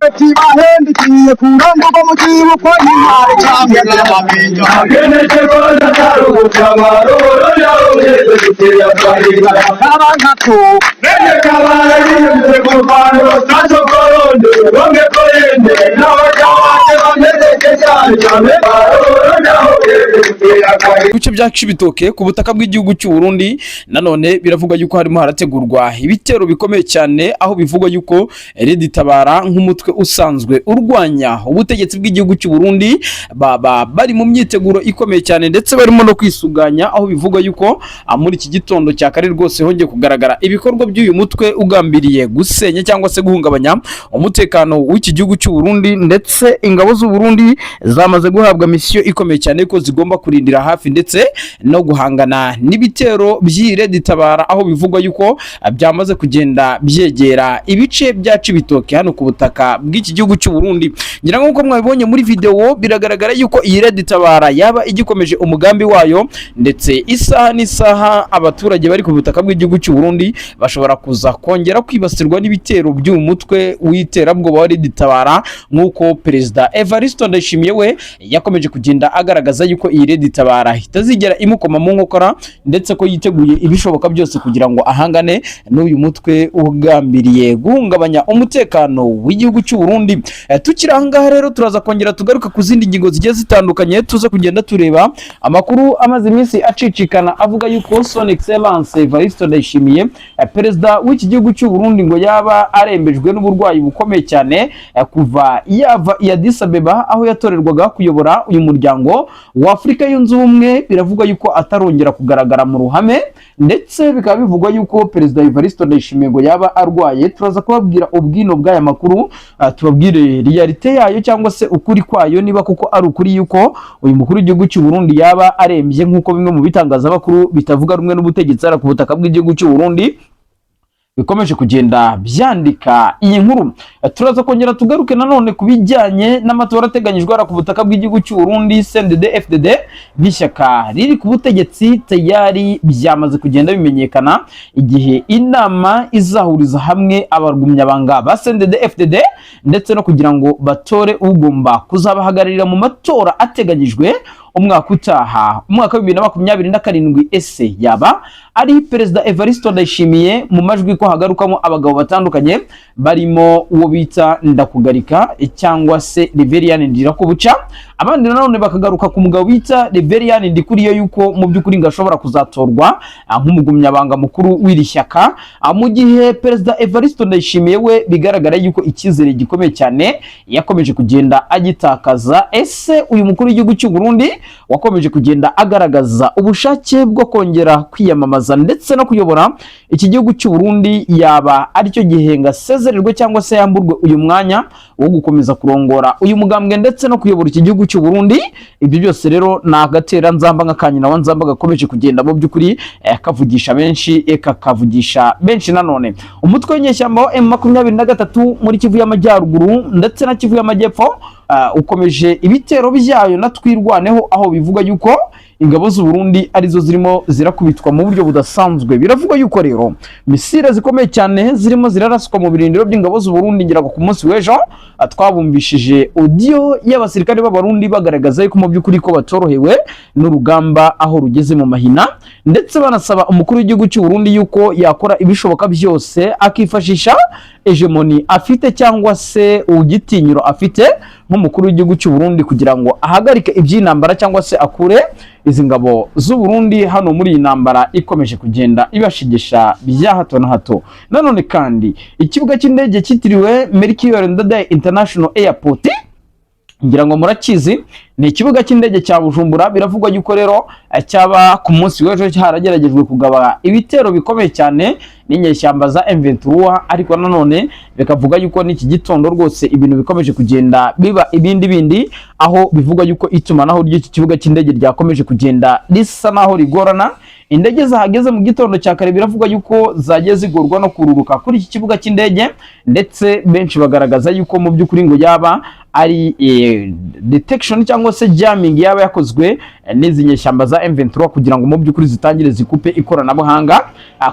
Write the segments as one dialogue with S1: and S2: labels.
S1: Tibahendikiye kurangwa mu kibuko y'intare cyangwa n'amabinja ageneje rwanda tarukamaro yaruheze gutera kwariga abangato nene kabara yimze kurwano tacho korondo ronge korende n'abajawate bameze cyane cyane
S2: ibice bya Cibitoke ku butaka bw'igihugu cy'u Burundi nanone biravuga yuko harimo harategurwa ibitero bikomeye cyane aho bivugwa yuko Tabara nk'umutwe usanzwe urwanya ubutegetsi bw'igihugu cy'u Burundi bari mu myiteguro ikomeye cyane ndetse barimo no kwisuganya aho bivugwa yuko muri iki gitondo cya kare rwose hongeye kugaragara ibikorwa by'uyu mutwe ugambiriye gusenya cyangwa se guhungabanya umutekano w'iki gihugu cy'u Burundi ndetse ingabo z'u Burundi zamaze guhabwa misiyo ikomeye cyane ko zigomba kurindira hafi ndetse no guhangana n'ibitero by'Ire Tabara aho bivugwa yuko byamaze kugenda byegera ibice bya Cibitoke hano ku butaka bw'iki gihugu cy'u Burundi. Ngira ngo uko mwabibonye muri video biragaragara yuko Ire Tabara yaba igikomeje umugambi wayo ndetse isaha n'isaha abaturage bari ku butaka bw'igihugu cy'u Burundi bashobora kuza kongera kwibasirwa n'ibitero by'uyu mutwe w'iterabwoba wa Ire Tabara nk'uko Perezida Evariste Ndayishimiye we yakomeje kugenda agaragaza yuko Ire Tabara itazigera imukoma mu nkokora ndetse ko yiteguye ibishoboka byose kugira ngo ahangane n'uyu mutwe ugambiriye guhungabanya umutekano w'igihugu cy'u Burundi. Tukiri ahangaha rero turaza kongera tugaruka ku zindi ngingo zigiye zitandukanye tuza kugenda tureba amakuru amaze iminsi acicikana avuga yuko Son Excellence Evariste Ndayishimiye perezida w'iki gihugu cy'u Burundi ngo yaba arembejwe n'uburwayi bukomeye cyane kuva yava i Addis Abeba aho yatorerwaga kuyobora uyu muryango wa Afrika yunze ubumwe. Biravuga yuko atarongera kugaragara mu ruhame ndetse bikaba bivugwa yuko perezida Evariste Ndayishimiye ngo yaba arwaye. Turaza kubabwira ubwino bw'aya makuru tubabwire realite yayo cyangwa se ukuri kwayo niba kuko ari ukuri yuko uyu mukuru w'igihugu cy'u Burundi yaba arembye nk'uko bimwe mu bitangazamakuru bitavuga rumwe n'ubutegetsi ara ku butaka bw'igihugu cy'u Burundi bikomeje kugenda byandika iyi nkuru. Turaza kongera tugaruke nanone kubijyanye n'amatora ateganyijwe ara ku butaka bw'igihugu cy'u Burundi CNDD FDD n'ishyaka riri ku butegetsi tayari byamaze kugenda bimenyekana igihe inama izahuriza hamwe abarwumyabanga ba CNDD FDD ndetse no kugira ngo batore ugomba kuzabahagararira mu matora ateganyijwe umwaka utaha umwaka wa 2027. ese yaba ari perezida Evariste Ndayishimiye mu majwi ko hagarukamo abagabo batandukanye barimo uwo bita Ndakugarika cyangwa se Reverien Ndirakobuca, abandi nanone bakagaruka ku mugabo bita Reverien Ndikuriyo yuko mu by'ukuri ngashobora kuzatorwa nk'umugumyabanga mukuru w'iri shyaka mu gihe perezida Evariste Ndayishimiye we bigaragara yuko ikizere gikomeye cyane yakomeje kugenda agitakaza. Ese uyu mukuru w'igihugu cy'u Burundi wakomeje kugenda agaragaza ubushake bwo kongera kwiyamamaza ndetse no kuyobora iki gihugu cy'u Burundi yaba aricyo gihenga sezererwe cyangwa se yamburwe uyu mwanya wo gukomeza kurongora uyu mugambwe ndetse no kuyobora iki gihugu cy'u Burundi. Ibyo byose rero nagatera nzamba nk'akanyina wa nzamba gakomeje kugenda mu by'ukuri kavugisha benshi kakavugisha benshi. Nanone umutwe w'inyeshyamba wa M23 muri Kivu y'Amajyaruguru ndetse na Kivu y'Amajyepfo ukomeje ibitero byayo na twirwaneho aho bivuga yuko ingabo z'u Burundi arizo zirimo zirakubitwa mu buryo budasanzwe. Biravuga yuko rero misile zikomeye cyane zirimo ziraraswa mu birindiro by'ingabo z'u Burundi. Ngira ku munsi w'ejo twabumbishije audio y'abasirikare b'abarundi bagaragaza yuko mu by'ukuri ko batorohewe n'urugamba aho rugeze mu mahina ndetse banasaba umukuru w'igihugu cy'u Burundi yuko yakora ibishoboka byose akifashisha hegemoni afite cyangwa se ugitinyiro afite nk'umukuru w'igihugu cy'u Burundi kugira ngo ahagarike iby'intambara cyangwa se akure izi ngabo z'u Burundi hano muri iyi ntambara ikomeje kugenda ibashigisha bya hato na hato. Nanone kandi ikibuga cy'indege cyitiriwe Melchior Ndadaye International Airport ngira ngo murakizi ni ikibuga cy'indege cya Bujumbura. Biravugwa yuko rero cyaba ku munsi w'ejo harageragejwe kugaba ibitero bikomeye cyane n'inyeshyamba za M23 ariko nanone bikavuga yuko n'iki gitondo rwose ibintu bikomeje kugenda biba ibindi aho bivuga yuko itumanaho ry'iki kibuga cy'indege ryakomeje kugenda risa naho rigorana. Indege zahageze mu gitondo cya kare biravuga yuko zagiye zigorwa no kururuka kuri iki kibuga cy'indege ndetse benshi bagaragaza yuko mu by'ukuri ngo yaba ari detection cyangwa se jamming yaba yakozwe n'izi nyeshyamba za M23 kugira ngo mu by'ukuri zitangire zikupe ikoranabuhanga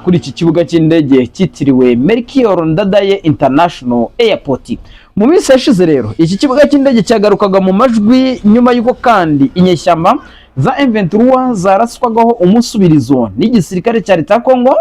S2: kuri iki kibuga cy'indege cyitiriwe Melchior Ndadaye International Airport. mu minsi yashize rero iki kibuga cy'indege cyagarukaga mu majwi nyuma y'uko kandi inyeshyamba za M23 zaraswagaho umusubirizo n'igisirikare cya leta ya Kongo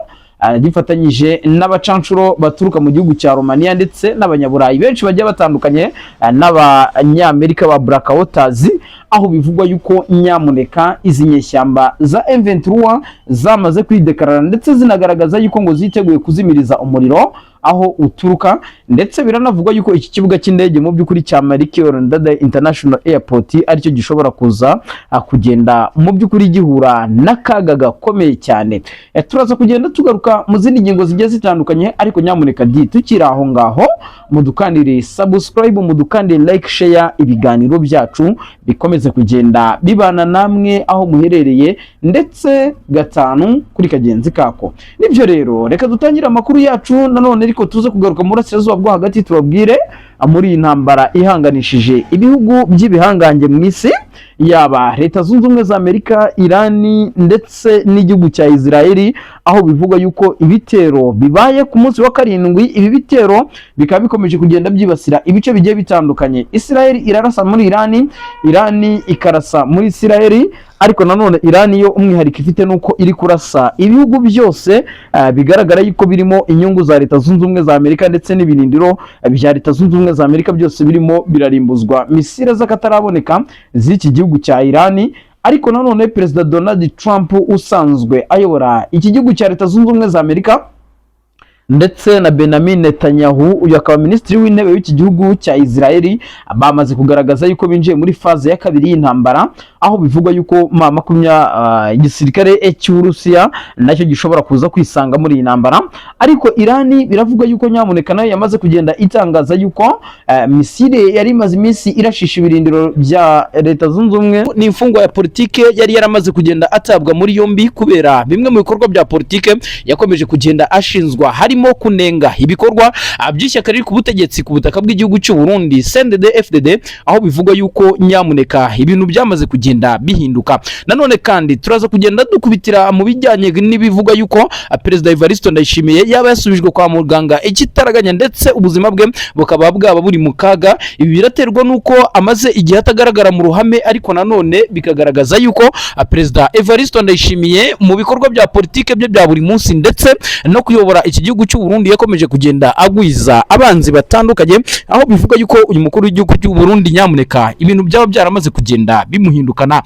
S2: gifatanyije n'abacancuro baturuka mu gihugu cya Romania ndetse n'abanyaburayi benshi bagiye batandukanye n'abanyamerika ba Black Waters, aho bivugwa yuko nyamuneka izi nyeshyamba za M23 zamaze kwidekarara ndetse zinagaragaza yuko ngo ziteguye kuzimiriza umuriro aho uturuka, ndetse biranavugwa yuko iki kibuga cy'indege mu by'ukuri cya Melchior Ndadaye International Airport aricyo gishobora kuza kugenda mu by'ukuri gihura n'akaga gakomeye cyane. Turaza kugenda tugaruka mu zindi ngingo zigiye zitandukanye, ariko nyamuneka tukiri aho ngaho mudukandire subscribe, mudukandire like, share ibiganiro byacu bikomeze kugenda bibana namwe aho muherereye ndetse gatanu kuri kagenzi kako. Nibyo rero reka dutangire amakuru yacu nanone, ariko tuze kugaruka mu burasirazuba bwo hagati tubabwire muri iyi ntambara ihanganishije ibihugu by'ibihangange mu isi, yaba Leta Zunze Ubumwe za Amerika, Irani ndetse n'igihugu cya Israeli, aho bivuga yuko ibitero bibaye ku munsi wa karindwi. Ibi bitero bikaba bikomeje kugenda byibasira ibice bigiye bitandukanye. Israeli irarasa muri Irani, Irani ikarasa muri Israeli, ariko nanone Irani yo umwihariko ifite nuko iri kurasa ibihugu byose bigaragara yuko birimo inyungu za Leta Zunze Ubumwe za Amerika ndetse n'ibirindiro bya Leta Zunze Ubumwe za Amerika byose birimo birarimbuzwa misile z'akataraboneka z'iki gihugu cya Irani. Ariko nanone Perezida Donald Trump usanzwe ayobora iki gihugu cya Leta Zunze Ubumwe za Amerika ndetse na Benjamin Netanyahu, uyu akaba minisitiri w'intebe w'iki gihugu cya Israeli, bamaze kugaragaza yuko binjiye muri faze ya kabiri y'intambara, aho bivugwa yuko igisirikare cy'Uburusiya nacyo gishobora kuza kwisanga muri iyi ntambara. Ariko Irani biravugwa yuko nyamuneka nayo yamaze kugenda itangaza yuko misile yari imaze iminsi irashisha ibirindiro bya Leta Zunze Ubumwe n'imfungwa ya politike yari yaramaze kugenda atabwa muri yombi kubera bimwe mu bikorwa bya politike yakomeje kugenda ashinzwa, harimo kunenga ibikorwa by'ishyaka riri ku butegetsi ku butaka bw'igihugu cy'u Burundi CNDD-FDD, aho bivugwa yuko nyamuneka ibintu byamaze kugenda bihinduka. Nanone kandi turaza kugenda dukubitira mu bijyanye n'ibivugwa yuko Perezida Evariste Ndayishimiye yaba yasubijwe kwa muganga ikitaraganya ndetse ubuzima bwe bukaba bwaba buri mu kaga. Ibi biraterwa nuko amaze igihe atagaragara mu ruhame, ariko nanone bikagaragaza yuko Perezida Evariste Ndayishimiye mu bikorwa bya politike bye bya buri munsi ndetse no kuyobora iki gihugu cy'u Burundi yakomeje kugenda agwiza abanzi batandukanye, aho bivuga yuko uyu mukuru w'igihugu cy'u Burundi nyamuneka ibintu byaba byaramaze kugenda bimuhindukana.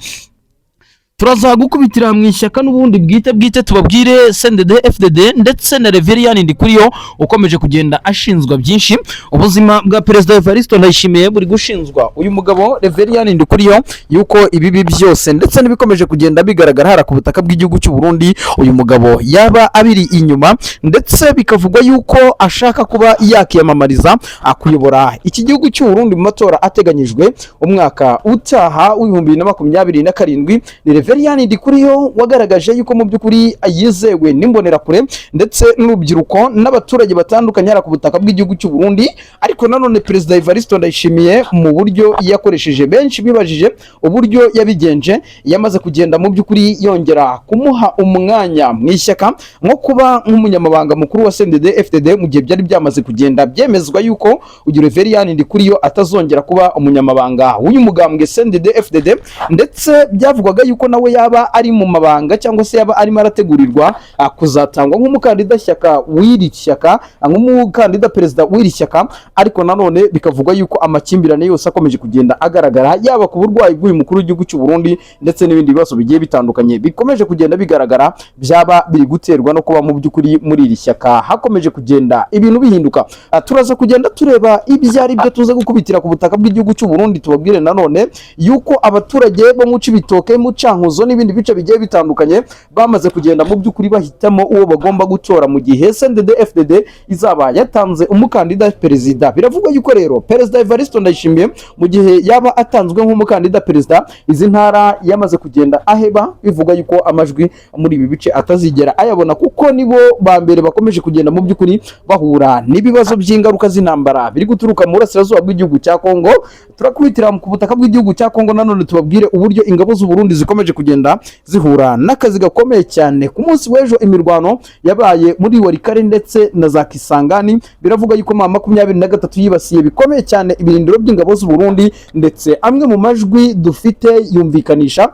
S2: Turaza gukubitira mu ishyaka n'ubundi bwite tubabwire CNDD-FDD ndetse na Reverien Ndikuriyo ukomeje kugenda ashinzwa byinshi. Ubuzima bwa Perezida Evariste Ndayishimiye buri gushinzwa uyu mugabo Reverien Ndikuriyo yuko ibibi byose ndetse n'ibikomeje kugenda bigaragara hara ku butaka bw'igihugu cy'u Burundi uyu mugabo yaba abiri inyuma, ndetse bikavugwa yuko ashaka kuba yakiyamamariza akuyobora iki gihugu cy'u Burundi mu matora ateganyijwe umwaka utaha w'2027. Ni Reverien Ndikuriyo wagaragaje yuko mu by'ukuri yizewe n'imbonerakure ndetse n'urubyiruko n'abaturage batandukanye hara ku butaka bw'igihugu cy'u Burundi. Ariko nanone Perezida Evariste Ndayishimiye mu buryo yakoresheje benshi bibajije uburyo yabigenje, yamaze kugenda mu by'ukuri yongera kumuha umwanya mu ishyaka nko kuba nk'umunyamabanga mukuru wa CNDD-FDD, mu gihe byari byamaze kugenda byemezwa yuko uyu Reverien Ndikuriyo atazongera kuba umunyamabanga w'uyu mugambwe CNDD-FDD, ndetse byavugwaga yuko nawe yaba ari mu mabanga cyangwa se yaba arimo arategurirwa kuzatangwa nk'umukandida shyaka w'iri shyaka, nk'umukandida perezida w'iri shyaka. Ariko nanone bikavugwa yuko amakimbirane yose akomeje kugenda agaragara, yaba ku burwayi bw'uyu mukuru w'igihugu cy'u Burundi ndetse n'ibindi bibazo bigiye bitandukanye bikomeje kugenda bigaragara, byaba biri guterwa no kuba mu by'ukuri muri iri shyaka hakomeje kugenda ibintu bihinduka. Turaza kugenda tureba ibyo ari byo tuze gukubitira ku butaka bw'igihugu cy'u Burundi. Tubabwire nanone yuko abaturage bo mu Cibitoke, mu Cankuzo n'ibindi bice bigiye bitandukanye bamaze kugenda mu by'ukuri bahitamo uwo bagomba gutora mu gihe CNDD-FDD izaba yatanze umukandida perezida. Biravugwa yuko rero Perezida Evariste Ndayishimiye mu gihe yaba atanzwe nk'umukandida perezida, izi ntara yamaze kugenda aheba, bivugwa yuko amajwi muri ibi bice atazigera ayabona, kuko nibo ba mbere bakomeje kugenda mu by'ukuri bahura n'ibibazo by'ingaruka z'intambara biri guturuka mu burasirazuba bw'igihugu cya Kongo. Turakubitira ku butaka bw'igihugu cya Kongo nanone tubabwire uburyo ingabo z'u Burundi zikomeje zikomeje kugenda zihura n'akazi gakomeye cyane. Ku munsi w'ejo imirwano yabaye muri Warikare ndetse na za Kisangani, biravuga yuko M23 yibasiye bikomeye cyane ibirindiro by'ingabo z'u Burundi, ndetse amwe mu majwi dufite yumvikanisha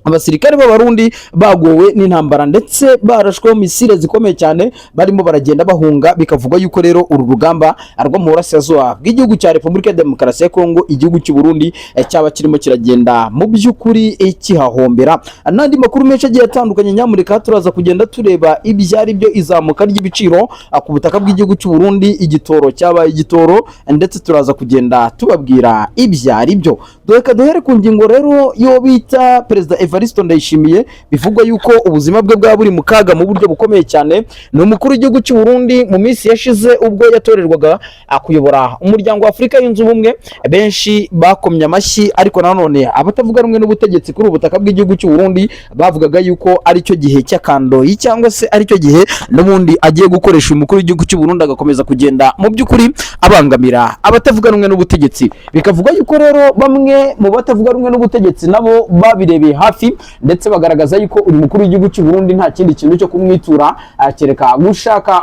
S2: abasirikare b'abarundi bagowe n'intambara ndetse barashweho misile zikomeye cyane barimo baragenda bahunga. Bikavuga yuko rero uru rugamba rwo mu burasirazuba bw'igihugu cya Repubulika ya Demokarasi ya Kongo, igihugu cy'u Burundi cyaba kirimo kiragenda mu by'ukuri kihahombera. N'andi makuru menshi agiye atandukanye nyamureka turaza kugenda tureba ibyari byo izamuka ry'ibiciro ku butaka bw'igihugu cy'u Burundi, igitoro cyabaye igitoro, ndetse turaza kugenda tubabwira ibyari byo. Doka duhere ku ngingo rero yo bita Perezida Evaristo Ndayishimiye, bivugwa yuko ubuzima bwe bwa buri mu kaga mu buryo bukomeye cyane. Ni umukuru w'igihugu cy'u Burundi mu minsi yashize ubwo yatorerwaga kuyobora umuryango wa Afurika yunze ubumwe, benshi bakomye amashyi, ariko nanone abatavuga rumwe n'ubutegetsi kuri ubutaka bw'igihugu cy'u Burundi bavugaga yuko ari cyo gihe cy'akandoyi, cyangwa se ari cyo gihe n'ubundi agiye gukoresha umukuru w'igihugu cy'u Burundi agakomeza kugenda mu by'ukuri abangamira abatavuga rumwe n'ubutegetsi. Bikavuga yuko rero bamwe mu batavuga rumwe n'ubutegetsi nabo babirebeye hafi, ndetse bagaragaza yuko uyu mukuru w'igihugu cy'u Burundi nta kindi kintu cyo kumwitura kereka gushaka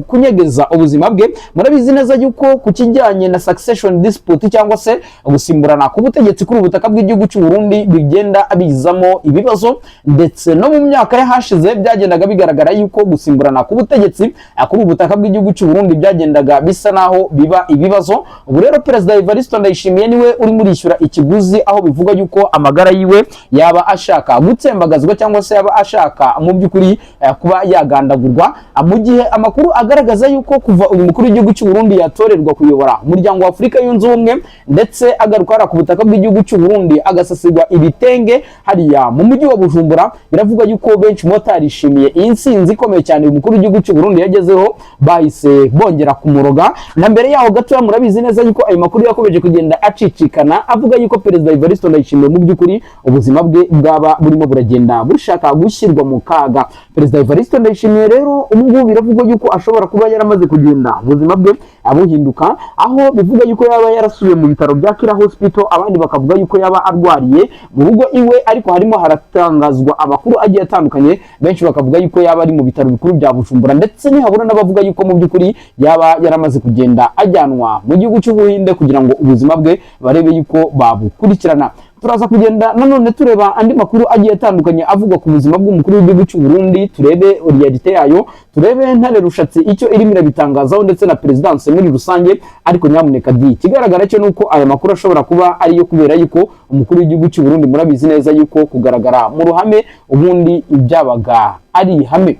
S2: kunyegeza ubuzima bwe. Murabizi neza yuko ku kijyanye na succession dispute cyangwa se gusimburana ku butegetsi kuri ubutaka bw'igihugu cy'u Burundi bigenda bizamo ibibazo, ndetse no mu myaka yahashize byagendaga bigaragara yuko gusimburana ku butegetsi kuri ubutaka bw'igihugu cy'u Burundi byagendaga bisa naho biba ibibazo. Ubu rero Perezida Evaristo Ndayishimiye niwe uri murishyura ikiguzi, aho bivuga yuko amagara yiwe yaba ashaka gutsembagazwa cyangwa se yaba ashaka mu by'ukuri kuba yagandagurwa, mu gihe amakuru agaragaza yuko kuva uyu mukuru w'igihugu cy'u Burundi yatorerwa kuyobora umuryango wa Afurika yunze ubumwe, ndetse agaruka ku butaka bw'igihugu cy'u Burundi agasasigwa ibitenge hariya mu mujyi wa Bujumbura, biravuga yuko benshi mu batarishimiye iyi nsinzi ikomeye cyane uyu mukuru w'igihugu cy'u Burundi yagezeho bahise bongera kumuroga. Na mbere yaho gato murabizi neza yuko ayo makuru yakomeje kugenda acicikana avuga yuko Perezida Evaristo Ndayishimiye mu by'ukuri ubuzima bwe bwaba burimo buragenda bushaka gushyirwa mu kaga. Perezida Evaristo Ndayishimiye rero ubu biravugwa yuko ashobora kuba yaramaze kugenda ubuzima bwe abuhinduka, aho bivuga yuko yaba yarasubiye mu bitaro bya Kira Hospital, abandi bakavuga yuko yaba arwariye mu rugo iwe, ariko harimo haratangazwa amakuru agiye atandukanye. Benshi bakavuga yuko yaba ari mu bitaro bikuru bya Bujumbura, ndetse nihabura n'abavuga yuko mu by'ukuri yaba yaramaze kugenda ajyanwa mu gihugu cy'Ubuhinde kugira ngo ubuzima bwe barebe yuko babukurikirana. Turaza kugenda nanone tureba andi makuru agiye atandukanye avuga ku buzima bw'umukuru w'igihugu cy'u Burundi, turebe realite yayo, turebe Ntare Rushatsi icyo irimo irabitangazaho, ndetse na presidence muri rusange. Ariko nyamuneka ikigaragara cyo nuko aya makuru ashobora kuba ariyo kubera yuko umukuru w'igihugu cy'u Burundi murabizi neza yuko kugaragara mu ruhame ubundi ibyabaga ari ihame.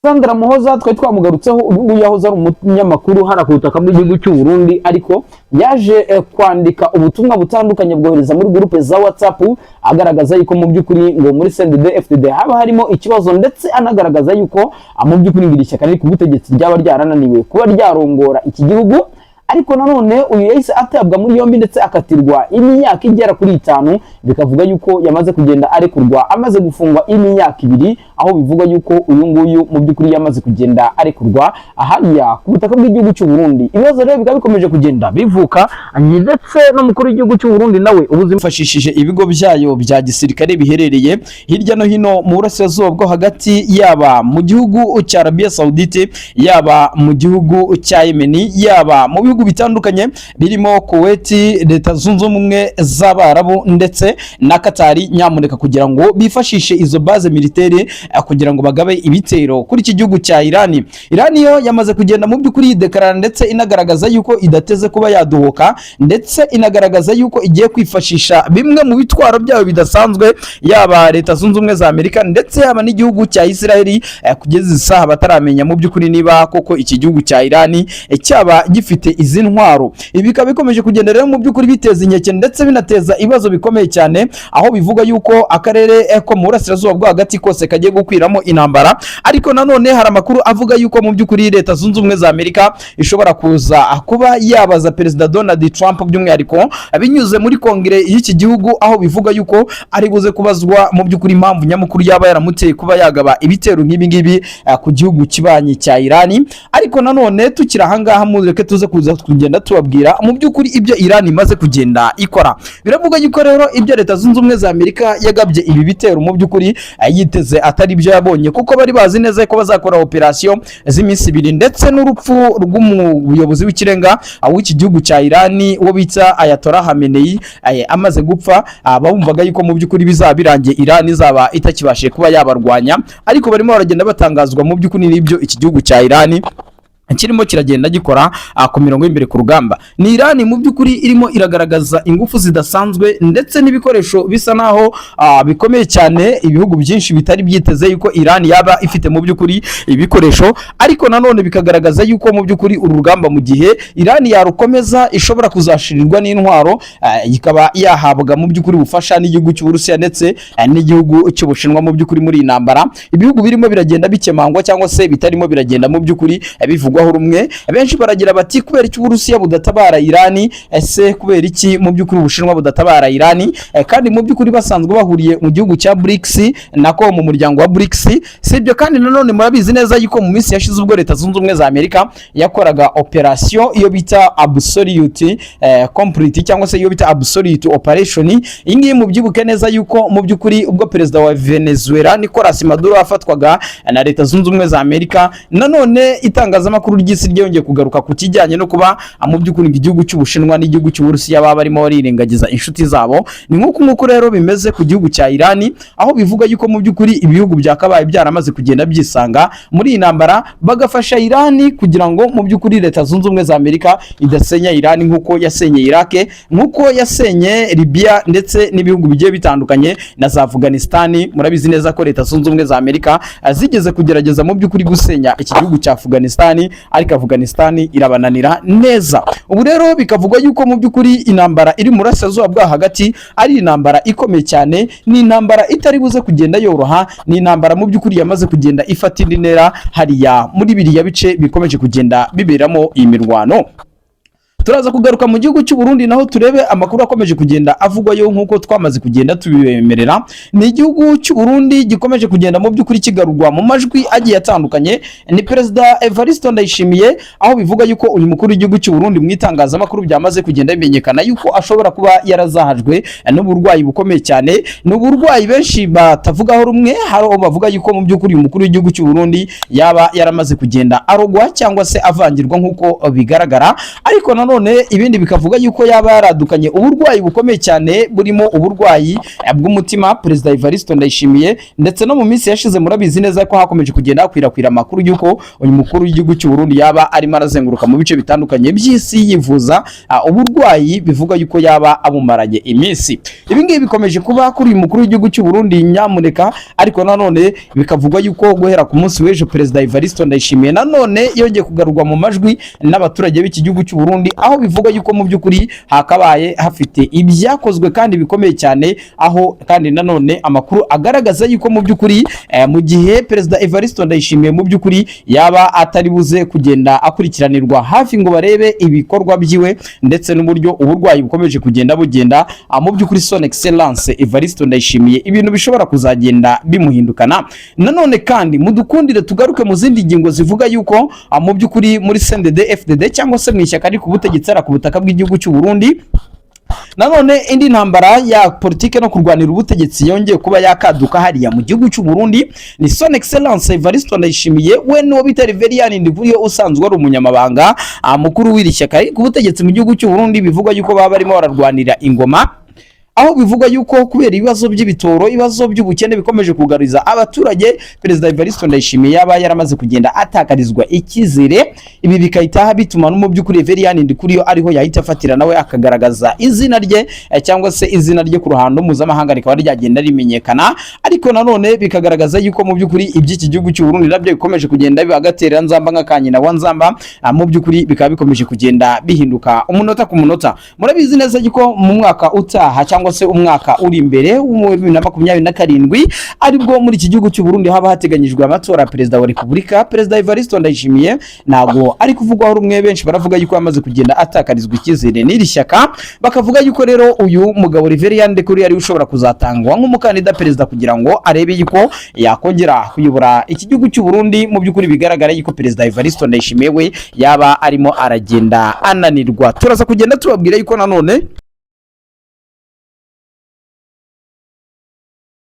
S2: Sandra Muhoza twari twamugarutseho, uyu yahoze ari umunyamakuru hara ku butaka bw'igihugu cy'u Burundi, ariko yaje kwandika ubutumwa butandukanye bwohereza muri groupe za WhatsApp agaragaza yuko mu by'ukuri ngo muri CNDD-FDD haba harimo ikibazo, ndetse anagaragaza yuko mu by'ukuri ngiri ishyaka riri ku butegetsi ryaba ryarananiwe kuba ryarongora iki gihugu. Ariko nanone uyu yahise atabwa muri yombi ndetse akatirwa imyaka igera kuri 5, bikavuga yuko yamaze kugenda arekurwa amaze gufungwa imyaka 2, aho bivuga yuko uyu nguyu mu by'ukuri yamaze kugenda arekurwa ahariya ku butaka bw'igihugu cy'u Burundi. Ibibazo rero bikaba bikomeje kugenda bivuka, ndetse n'umukuru w'igihugu cy'u Burundi nawe ubuzima fashishije ibigo byayo bya gisirikare biherereye hirya no hino mu burasirazuba bwo hagati, yaba mu gihugu cya Arabia Saudite, yaba mu gihugu cya Yemen, yaba mu bihugu bitandukanye birimo Kuwait, Leta Zunze Ubumwe z'Abarabu ndetse na Katari, nyamuneka kugira ngo bifashishe izo base militaire kugira ngo bagabe ibitero kuri iki gihugu cya Irani. Irani yo yamaze kugenda mu by'ukuri yidekarara, ndetse inagaragaza yuko idateze kuba yadohoka, ndetse inagaragaza yuko igiye kwifashisha bimwe mu bitwaro byayo bidasanzwe, yaba Leta Zunze Ubumwe za Amerika ndetse yaba n'igihugu cya Israeli, kugeza isaha bataramenya mu by'ukuri niba koko iki gihugu cya Irani cyaba gifite izi ntwaro. Ibi bikaba bikomeje kugenda rero mu by'ukuri biteza inkeke ndetse binateza ibibazo bikomeye cyane, aho bivuga yuko akarere ko mu burasirazuba bwo hagati kose kagiye gukwiramo intambara. Ariko nanone hari amakuru avuga yuko mu by'ukuri Leta Zunze Ubumwe za Amerika ishobora kuza kuba yabaza Perezida Donald Trump by'umwihariko binyuze muri kongere y'iki gihugu, aho bivuga yuko ari buze kubazwa mu by'ukuri impamvu nyamukuru yaba yaramuteye kuba yagaba ibitero nk'ibi ngibi ku gihugu kibanyi cya Irani. Ariko nanone tukira ahangaha mureke tuze kuza gukomeza kugenda tubabwira mu by'ukuri ibyo Iran imaze kugenda ikora. Biravuga yuko rero ibyo Leta Zunze Ubumwe za Amerika yagabye ibi bitero mu by'ukuri yiteze atari byo yabonye, kuko bari bazi neza ko bazakora operation z'iminsi 2 ndetse n'urupfu rw'umuyobozi w'ikirenga w'iki gihugu cya Iran wo bita Ayatollah Khamenei amaze gupfa. Bumvaga yuko mu by'ukuri bizaba birangiye Iran izaba itakibashe kuba yabarwanya, ariko barimo baragenda batangazwa mu by'ukuri n'ibyo iki gihugu cya Iran kirimo kiragenda gikora ku mirongo y'imbere ku rugamba. Ni Iran mu by'ukuri irimo iragaragaza ingufu zidasanzwe ndetse n'ibikoresho bisa naho bikomeye cyane, ibihugu byinshi bitari byiteze yuko Iran yaba ifite mu by'ukuri ibikoresho, ariko nanone bikagaragaza yuko mu by'ukuri uru rugamba mu gihe Iran yarukomeza ishobora kuzashirirwa n'intwaro, ikaba yahabwa mu by'ukuri ubufasha n'igihugu cy'Uburusiya ndetse n'igihugu cy'Ubushinwa. Mu by'ukuri muri intambara ibihugu birimo biragenda bikemangwa cyangwa se bitarimo biragenda mu by'ukuri bivugwaho rumwe. Benshi baragira bati kubera iki Uburusiya budatabara Iran, ese kubera iki mu by'ukuri Ubushinwa budatabara Iran, kandi mu by'ukuri basanzwe bahuriye mu gihugu cya BRICS nako mu muryango wa BRICS. Sibyo kandi nanone murabizi neza yuko mu minsi yashize ubwo Leta Zunze Ubumwe za Amerika yakoraga operation iyo bita absolute complete cyangwa se iyo bita absolute operation. Iyi ngiyi mu byibuke neza yuko mu by'ukuri ubwo perezida wa Venezuela Nicolas Maduro afatwaga na Leta Zunze Ubumwe za Amerika, nanone itangazamakuru ry'isi ryongeye kugaruka ku kijyanye no kuba mu by'ukuri igihugu cy'Ubushinwa n'igihugu cy'Uburusiya baba barimo barirengagiza inshuti zabo. Ni nk'uko rero bimeze ku gihugu cya Iran, aho bivuga yuko mu by'ukuri ibihugu byakabaye byaramaze kugenda byisanga muri iyi ntambara bagafasha Iran kugira ngo mu by'ukuri Leta Zunze Ubumwe za Amerika idasenya Iran nk'uko yasenye Iraq, nk'uko yasenye Libya ndetse n'ibihugu bigiye bitandukanye na za Afghanistan. Murabizi neza ko Leta Zunze Ubumwe za Amerika zigeze kugerageza mu by'ukuri gusenya iki gihugu cya Afghanistan, ariko Afghanistan irabananira neza. Ubu rero bikavugwa yuko mu by'ukuri intambara iri mu burasirazuba bwa hagati ari intambara ikomeye cyane, ni intambara itari buze kugenda yoroha, ni intambara mu by'ukuri yamaze kugenda ifata indi ntera hariya muri biriya bice bikomeje kugenda biberamo iyi mirwano. Turaza kugaruka mu gihugu cy'u Burundi naho turebe amakuru akomeje kugenda avugwayo nk'uko twamaze kugenda tubibemerera. Ni igihugu cy'u Burundi gikomeje kugenda mu by'ukuri kigarurwa mu majwi agiye atandukanye. Ni Perezida Evariste Ndayishimiye, aho bivuga yuko uyu mukuru w'igihugu cy'u Burundi mu itangazamakuru byamaze kugenda bimenyekana yuko ashobora kuba yarazahajwe n'uburwayi bukomeye cyane. Ni uburwayi benshi batavugaho rumwe, hari aho bavuga yuko mu by'ukuri uyu mukuru w'igihugu cy'u Burundi yaba yaramaze kugenda arogwa cyangwa se avangirwa nk'uko bigaragara, ariko nanone ibindi bikavuga yuko yaba yaradukanye uburwayi bukomeye cyane burimo uburwayi bw'umutima. Perezida Evariste Ndayishimiye ndetse no mu minsi yashize murabizi neza ko hakomeje kugenda hakwirakwira amakuru yuko uyu mukuru w'igihugu cy'u Burundi yaba arimo arazenguruka mu bice bitandukanye by'isi yivuza uburwayi bivuga yuko yaba abumaranye iminsi. Ibi ngibi bikomeje kuba kuri uyu mukuru w'igihugu cy'u Burundi nyamuneka, ariko nanone bikavugwa yuko guhera ku munsi w'ejo Perezida Evariste Ndayishimiye nanone yongeye kugarurwa mu majwi n'abaturage b'iki gihugu cy'u Burundi, aho bivuga yuko mu by'ukuri hakabaye hafite ibyakozwe kandi bikomeye cyane, aho kandi nanone amakuru agaragaza yuko mu by'ukuri mu gihe Perezida Evariste Ndayishimiye mu by'ukuri yaba atari buze kugenda akurikiranirwa hafi ngo barebe ibikorwa byiwe ndetse n'uburyo uburwayi bukomeje kugenda bugenda, mu by'ukuri Son Excellence Evariste Ndayishimiye ibintu bishobora kuzagenda bimuhindukana. Nanone kandi mudukundire tugaruke mu zindi ngingo zivuga yuko mu by'ukuri muri CNDD FDD cyangwa se mu ishyaka ari ku butegetsi ku butaka bw'igihugu cy'u Burundi, nanone indi ntambara ya politike no kurwanira ubutegetsi yongeye kuba yakaduka hariya mu gihugu cy'u Burundi. Ni Son Excellence Evariste Ndayishimiye we n'uwo bita Reverien Ndikuriyo usanzwe ari umunyamabanga mukuru w'iri shyaka ku butegetsi mu gihugu cy'u Burundi, bivugwa yuko baba barimo bararwanira ingoma, aho bivuga yuko kubera ibibazo by'ibitoro, ibibazo by'ubukene bikomeje kugariza abaturage, Perezida Evariste Ndayishimiye yaba yaramaze kugenda atakarizwa ikizere. Ibi bikahita bituma no mu by'ukuri Reverien Ndikuriyo ariho yahita afatira nawe akagaragaza izina rye cyangwa se izina rye ku ruhando mpuzamahanga rikaba ryagenda rimenyekana, ariko nanone bikagaragaza yuko mu by'ukuri iby'iki gihugu cy'u Burundi nabyo bikomeje kugenda bibagatera nzamba nk'akanyina wa nzamba, mu by'ukuri bikaba bikomeje kugenda bihinduka umunota ku munota. Murabizi neza yuko mu mwaka utaha cyangwa cyangwa se umwaka uri imbere mu 2027 aribwo muri iki gihugu cy'u Burundi haba hateganyijwe amatora perezida wa Repubulika. Perezida Evariste Ndayishimiye ntago ari kuvugwaho rumwe, benshi baravuga yuko yamaze kugenda atakarizwa icyizere n'iri shyaka, bakavuga yuko rero uyu mugabo Reverien Ndekuri ari ushobora kuzatangwa nk'umukandida perezida kugira ngo arebe yuko yakongera kuyobora iki gihugu cy'u Burundi. Mu by'ukuri bigaragara yuko perezida Evariste Ndayishimiye we yaba arimo aragenda ananirwa. Turaza kugenda tubabwira yuko nanone